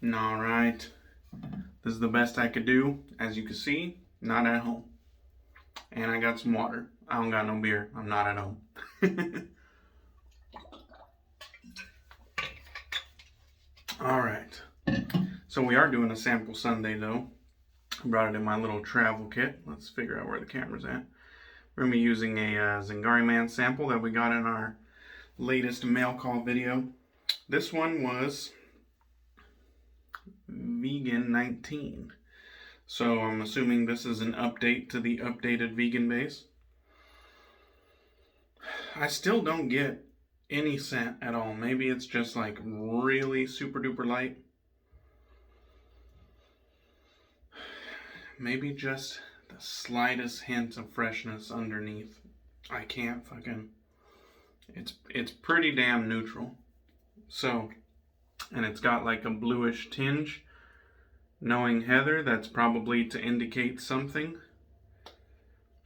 Alright, this is the best I could do. As you can see, not at home. And I got some water. I don't got no beer. I'm not at home. Alright, so we are doing a sample Sunday though. I brought it in my little travel kit. Let's figure out where the camera's at. We're going to be using a Zingari Man sample that we got in our latest mail call video. This one was Vegan 19. So I'm assuming this is an update to the updated vegan base. I still don't get any scent at all. Maybe it's just like really super duper light. Maybe just the slightest hint of freshness underneath. I can't fucking... It's pretty damn neutral. So, and it's got like a bluish tinge. Knowing Heather, that's probably to indicate something.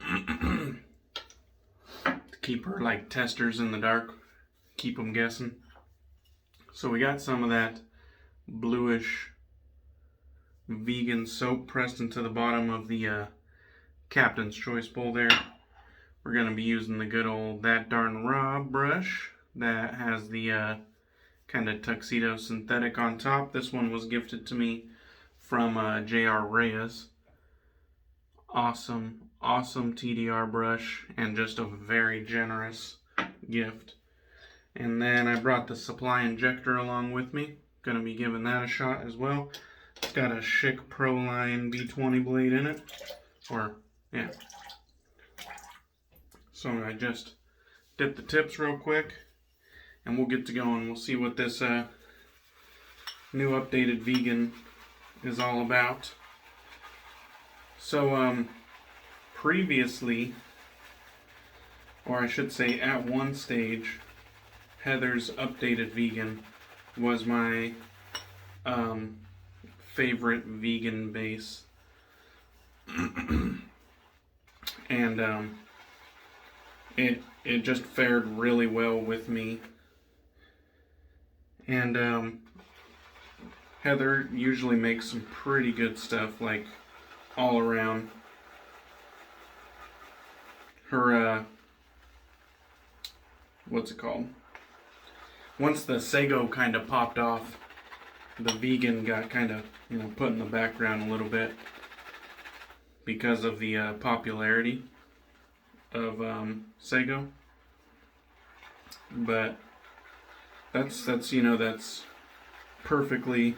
To keep her like testers in the dark. Keep them guessing. So we got some of that bluish vegan soap pressed into the bottom of the Captain's Choice bowl there. We're going to be using the good old That Darn Raw brush that has the kind of tuxedo synthetic on top. This one was gifted to me from J.R. Reyes. Awesome TDR brush and just a very generous gift. And then I brought the Supply Injector along with me. Going to be giving that a shot as well. It's got a Schick Proline B20 blade in it. Or, yeah. So I just dip the tips real quick and we'll get to going. We'll see what this new updated vegan is all about. So, previously, or I should say at one stage, Heather's updated vegan was my favorite vegan base. And it just fared really well with me. And Heather usually makes some pretty good stuff, like all around. Her what's it called? Once the Sago kind of popped off, the vegan got kind of, put in the background a little bit because of the popularity of Sago. But that's perfectly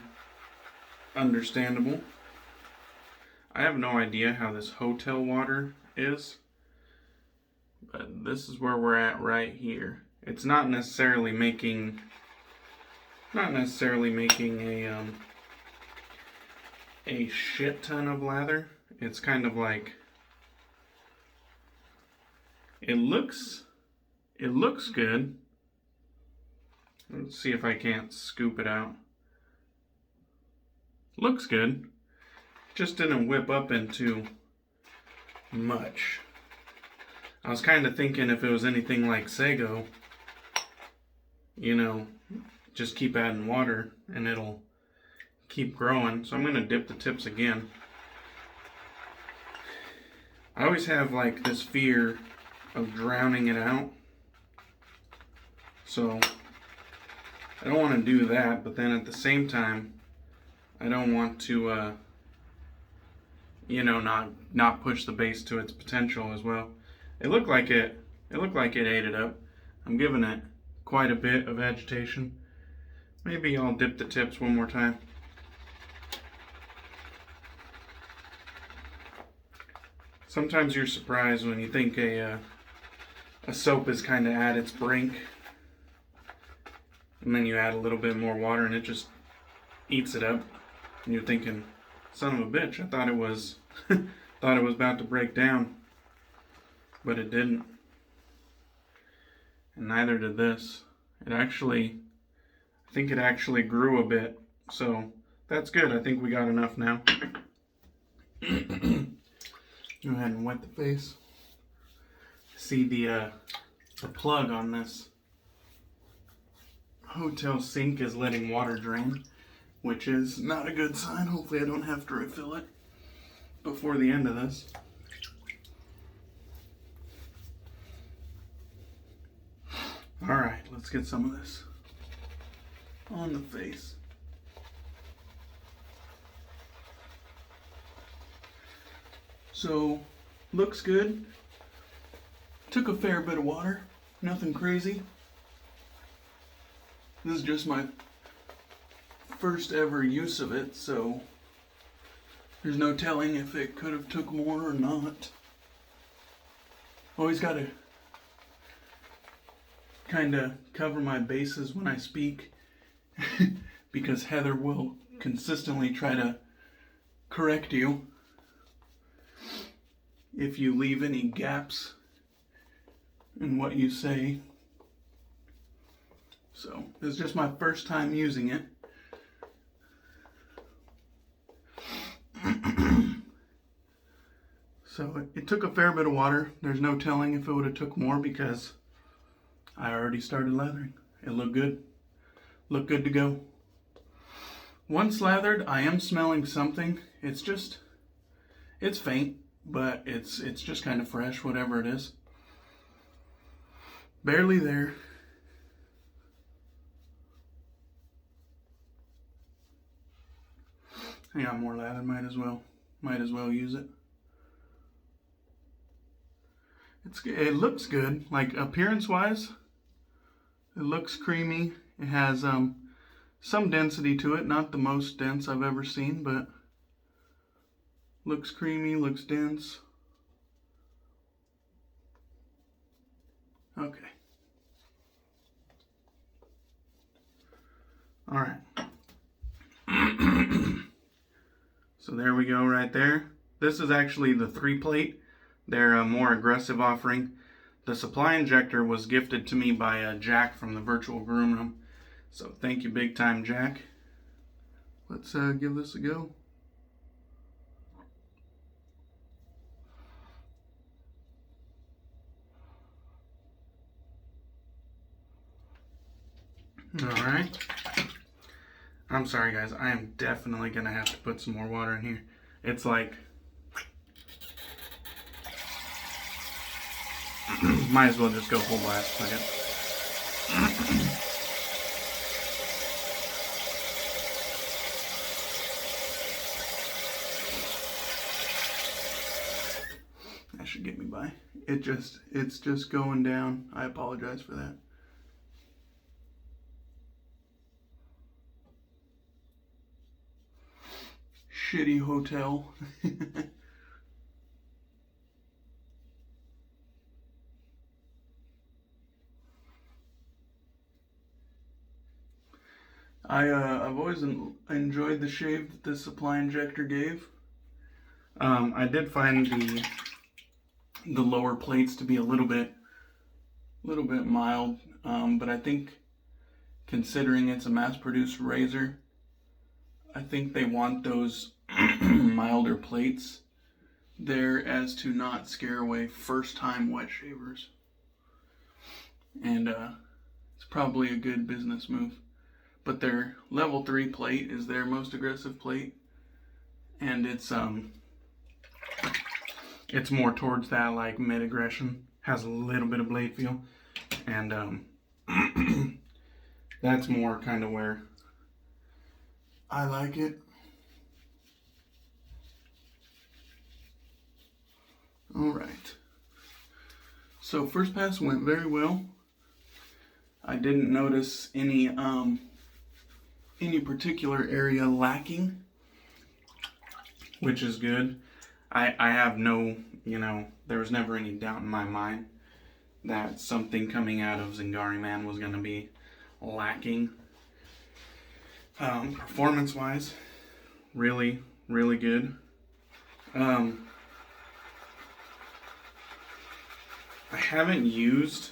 understandable. I have no idea how this hotel water is, but this is where we're at right here. It's not necessarily making a shit ton of lather. It's kind of like, it looks good. Let's see if I can't scoop it out. Looks good. Just didn't whip up into much. I was kind of thinking if it was anything like Sago, just keep adding water and it'll keep growing. So I'm going to dip the tips again. I always have like this fear of drowning it out. So I don't want to do that, but then at the same time, I don't want to, not push the base to its potential as well. It looked like it ate it up. I'm giving it quite a bit of agitation. Maybe I'll dip the tips one more time. Sometimes you're surprised when you think a soap is kind of at its brink, and then you add a little bit more water and it just eats it up. And you're thinking, son of a bitch, I thought it was about to break down. But it didn't. And neither did this. I think it actually grew a bit. So that's good. I think we got enough now. Go ahead and wet the face. See the plug on this hotel sink is letting water drain. which is not a good sign. Hopefully I don't have to refill it before the end of this. Alright, let's get some of this on the face. So, looks good. Took a fair bit of water, nothing crazy. This is just my first ever use of it, so there's no telling if it could have took more or not. Always gotta kinda cover my bases when I speak because Heather will consistently try to correct you if you leave any gaps in what you say. So, this is just my first time using it. So, it took a fair bit of water. There's no telling if it would have took more because I already started lathering. It looked good. Looked good to go. Once lathered, I am smelling something. It's faint, but it's just kind of fresh, whatever it is. Barely there. I got more lather, might as well use it. It looks good, like appearance-wise. It looks creamy. It has some density to it, not the most dense I've ever seen, but looks creamy, looks dense. Okay. All right. So there we go right there. This is actually the 3-plate. They're a more aggressive offering. The supply injector was gifted to me by Jack from the virtual groom room. So thank you big time, Jack. Let's give this a go. Alright. I'm sorry guys, I am definitely gonna have to put some more water in here. It's like might as well just go full blast with it. That should get me by. It's just going down. I apologize for that. Shitty hotel. I've always enjoyed the shave that the supply injector gave. I did find the lower plates to be a little bit mild, but I think considering it's a mass-produced razor, I think they want those milder plates there as to not scare away first-time wet shavers. And it's probably a good business move. But their level 3 plate is their most aggressive plate, and it's more towards that like mid aggression, has a little bit of blade feel, and that's more kind of where I like it. All right. So first pass went very well. I didn't notice any particular area lacking, which is good. I have no, there was never any doubt in my mind that something coming out of Zingari Man was going to be lacking. Performance-wise, really, really good. I haven't used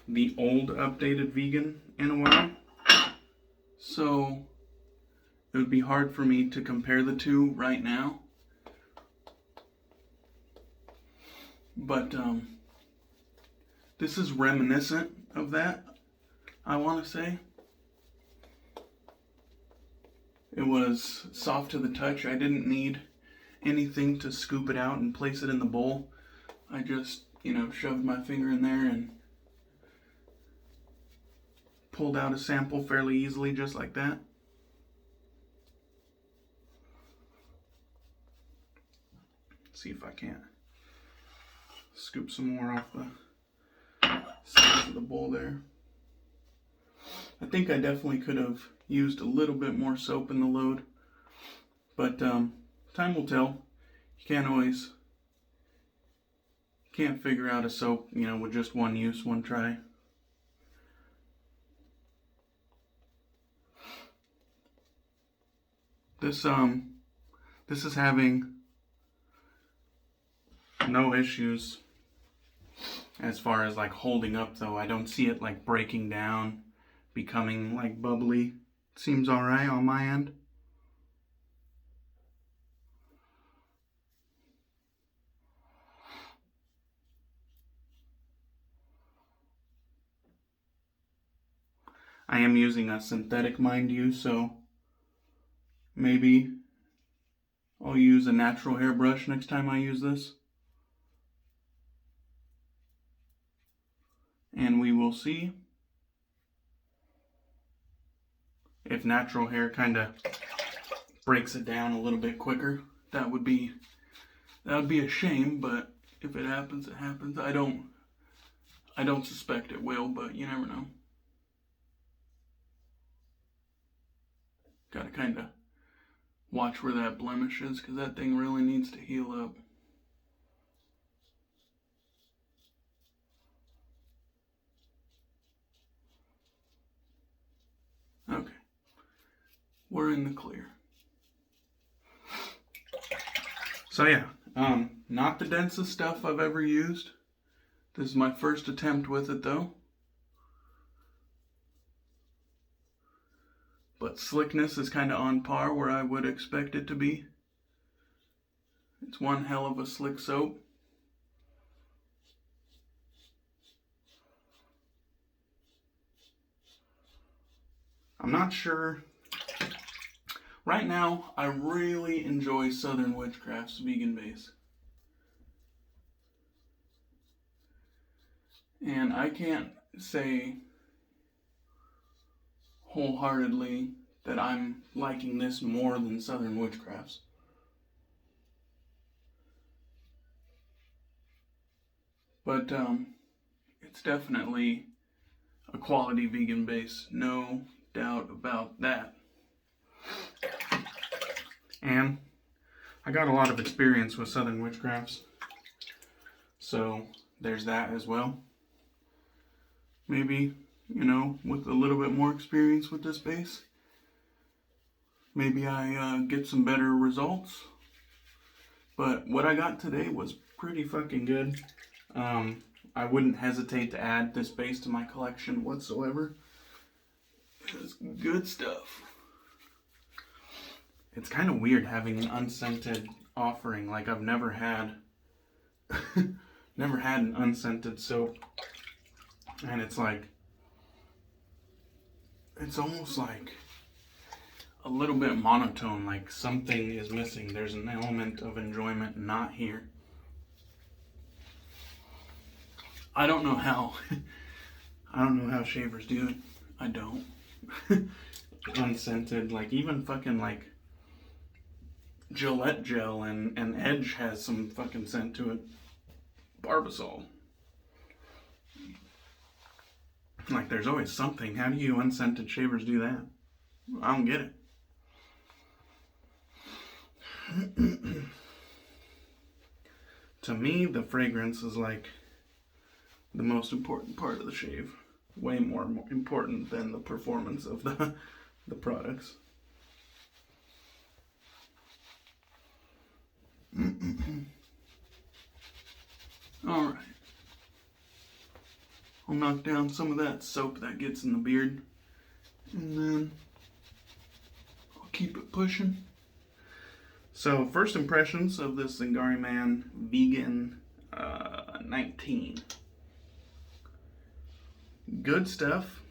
the old updated Vegan in a while, so it would be hard for me to compare the two right now. But this is reminiscent of that, I want to say. It was soft to the touch. I didn't need anything to scoop it out and place it in the bowl. I just, shoved my finger in there and pulled out a sample fairly easily, just like that. See if I can't scoop some more off the sides of the bowl there. I think I definitely could have used a little bit more soap in the load, but time will tell. You can't figure out a soap, with just one use, one try. This is having no issues as far as like holding up though. I don't see it like breaking down, becoming like bubbly. It seems alright on my end. I am using a synthetic, mind you, so maybe I'll use a natural hairbrush next time I use this. And we will see if natural hair kind of breaks it down a little bit quicker. That would be a shame, but if it happens, it happens. I don't suspect it will, but you never know. Gotta kind of watch where that blemish is, because that thing really needs to heal up. Okay, we're in the clear. So yeah, not the densest stuff I've ever used. This is my first attempt with it though. But slickness is kind of on par where I would expect it to be. It's one hell of a slick soap. I'm not sure. Right now, I really enjoy Southern Witchcraft's vegan base. And I can't say wholeheartedly that I'm liking this more than Southern Witchcraft's. But it's definitely a quality vegan base, no doubt about that. And I got a lot of experience with Southern Witchcrafts, so there's that as well. Maybe, with a little bit more experience with this base, maybe I get some better results. But what I got today was pretty fucking good. I wouldn't hesitate to add this base to my collection whatsoever. It's good stuff. It's kind of weird having an unscented offering. Like, I've never had an unscented soap. And it's like, it's almost like a little bit monotone, like something is missing. There's an element of enjoyment not here. I don't know how shavers do it. I don't. Unscented, like even fucking like Gillette gel and Edge has some fucking scent to it. Barbasol. Like there's always something. How do you unscented shavers do that? I don't get it. To me, the fragrance is like the most important part of the shave. Way more important than the performance of the products. Alright. I'll knock down some of that soap that gets in the beard. And then I'll keep it pushing. So, first impressions of this Zingari Man Vegan 19. Good stuff.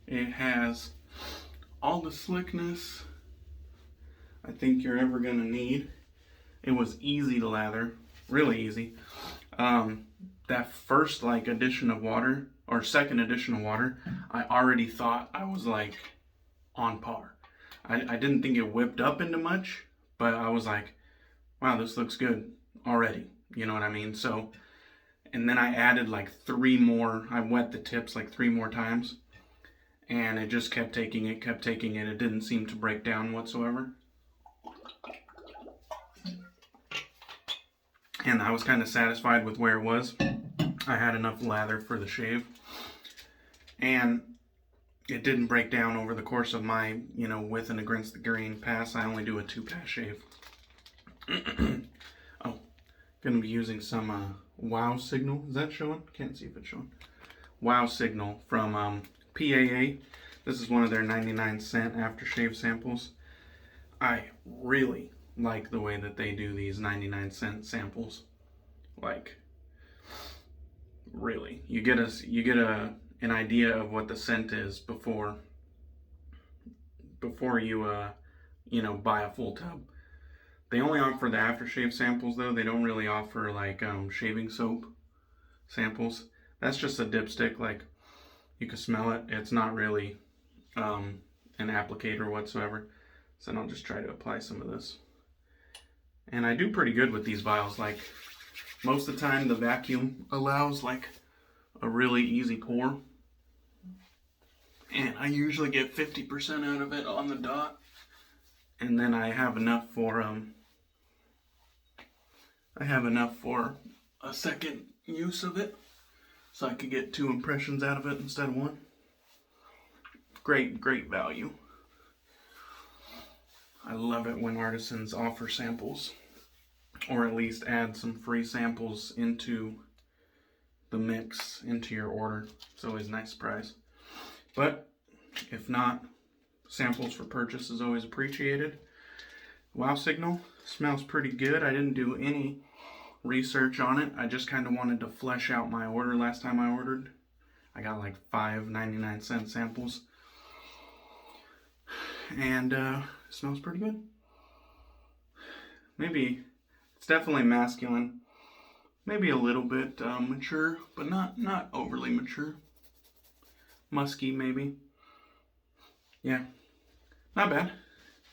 It has all the slickness I think you're ever gonna need. It was easy to lather, really easy. That first like addition of water, or second addition of water, I already thought I was like on par. I didn't think it whipped up into much, but I was like, wow, this looks good already. You know what I mean? So, and then I added like 3 more. I wet the tips like 3 more times, and it just kept taking it, kept taking it. It didn't seem to break down whatsoever. And I was kind of satisfied with where it was. I had enough lather for the shave, and it didn't break down over the course of my, with and against the grain pass. I only do a 2-pass shave. Oh, gonna be using some Wow Signal. Is that showing? Can't see if it's showing. Wow Signal from PAA. This is one of their 99-cent aftershave samples. I really like the way that they do these 99-cent samples. Like, really, you get an idea of what the scent is before you buy a full tub. They only offer the aftershave samples though. They don't really offer like shaving soap samples. That's just a dipstick. Like, you can smell it. It's not really an applicator whatsoever. So I'll just try to apply some of this. And I do pretty good with these vials. Like, most of the time the vacuum allows like a really easy pour. And I usually get 50% out of it on the dot. And then I have enough for a second use of it. So I could get 2 impressions out of it instead of 1. Great value. I love it when artisans offer samples, or at least add some free samples into the mix, into your order. It's always a nice surprise. But if not, samples for purchase is always appreciated. Wow Signal smells pretty good. I didn't do any research on it. I just kind of wanted to flesh out my order last time I ordered. I got like 5 99-cent samples. And it smells pretty good. Maybe, it's definitely masculine. Maybe a little bit mature, but not overly mature. Musky maybe. Yeah, not bad.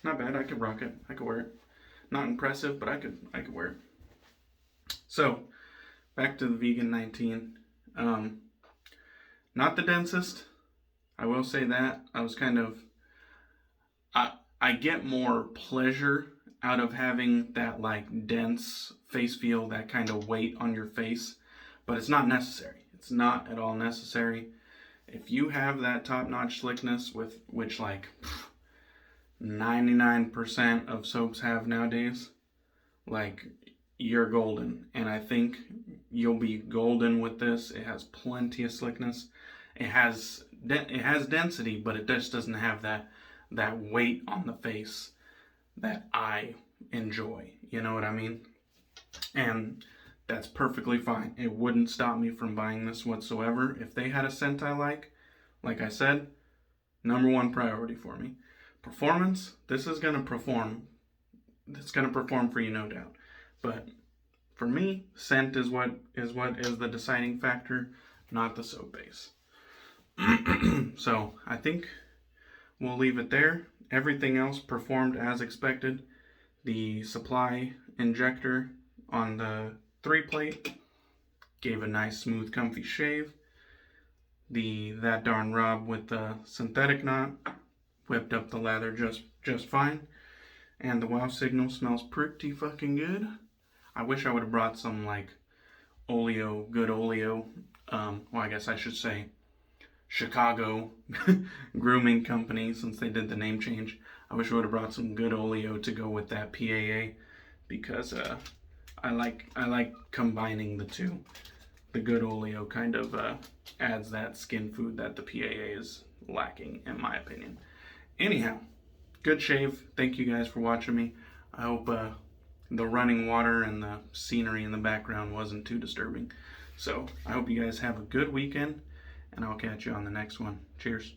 Not bad. I could rock it. I could wear it. Not impressive, but I could wear it. So, back to the Vegan 19. Not the densest. I will say that. I was kind of... I get more pleasure out of having that like dense face feel, that kind of weight on your face. But it's not necessary. It's not at all necessary. If you have that top-notch slickness, with which like 99% of soaps have nowadays, like, you're golden. And I think you'll be golden with this. It has plenty of slickness. It has density, but it just doesn't have that weight on the face that I enjoy. You know what I mean? And that's perfectly fine. It wouldn't stop me from buying this whatsoever. If they had a scent I like I said, #1 priority for me. Performance, this is going to perform. It's going to perform for you, no doubt. But for me, scent is what is the deciding factor, not the soap base. So I think we'll leave it there. Everything else performed as expected. The supply injector on the 3-plate gave a nice, smooth, comfy shave. That darn rub with the synthetic knot whipped up the lather just fine. And the Wow Signal smells pretty fucking good. I wish I would have brought some like oleo, good oleo. Well, I guess I should say Chicago grooming company, since they did the name change. I wish I would have brought some good oleo to go with that PAA, because I like combining the two. The good oleo kind of adds that skin food that the PAA is lacking, in my opinion. Anyhow, good shave. Thank you guys for watching me. I hope the running water and the scenery in the background wasn't too disturbing. So I hope you guys have a good weekend, and I'll catch you on the next one. Cheers.